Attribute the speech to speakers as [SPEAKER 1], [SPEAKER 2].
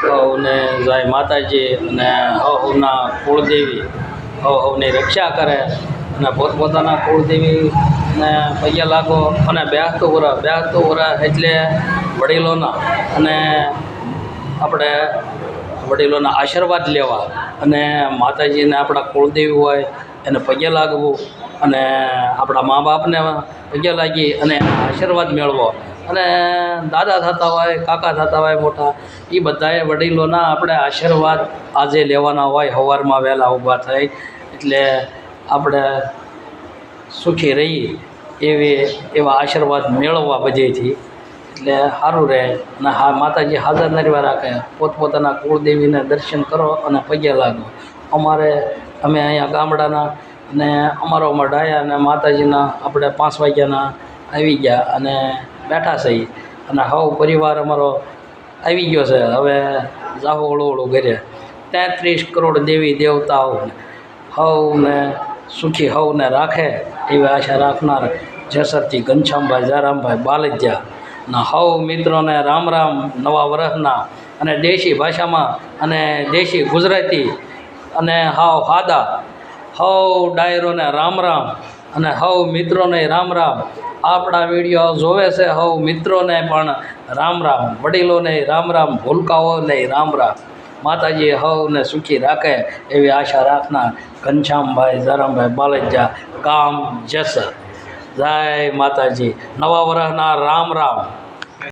[SPEAKER 1] હવને જાય માતાજી અને હવના કુળદેવી હવની રક્ષા કરે અને પોતપોતાના કુળદેવીને પગે લાગો અને બેસતું વરસ એટલે વડીલોના અને આપણે વડીલોના આશીર્વાદ લેવા અને માતાજીને આપણા કુળદેવી હોય એને પગે લાગવું અને આપણા મા બાપને પગે લાગી અને એના આશીર્વાદ મેળવો અને દાદા થતા હોય કાકા થતા હોય મોટા એ બધાએ વડીલોના આપણે આશીર્વાદ આજે લેવાના હોય સવારમાં વહેલા ઊભા થઈ એટલે આપણે સુખી રહીએ એવા આશીર્વાદ મેળવવા બધેથી એટલે સારું રહે અને હા માતાજી હાજર નરવા રાખે પોતપોતાના કુળદેવીને દર્શન કરો અને પગે લાગો અમે અહીંયા ગામડાના અને અમારોમાં ડાયા અને માતાજીના આપણે 5 વાગ્યાના આવી ગયા અને બેઠા છીએ અને હવ પરિવાર અમારો આવી ગયો છે હવે જાહો ઓળું ઘરે 33 કરોડ દેવી દેવતાઓ હવને સુખી હવને રાખે એવી આશા રાખનાર જેસરથી ઘનશ્યામભાઈ જારામભાઈ બાલજ્યા ના હવ મિત્રોને રામ રામ નવા વર્ષના અને દેશી ભાષામાં અને દેશી ગુજરાતી અને હાવ હાદા હવ ડાયરોને રામ રામ અને હવ મિત્રોને રામ રામ આપણા વિડીયો જોવે છે હવ મિત્રોને પણ રામ રામ વડીલોને રામ રામ ભૂલકાઓને રામ રામ માતાજી હવને સુખી રાખે એવી આશા રાખનાર ઘનશ્યામભાઈ જારામભાઈ બાલજ્યા ગામ જેસર જય માતાજી નવા વર્ષના રામ રામ।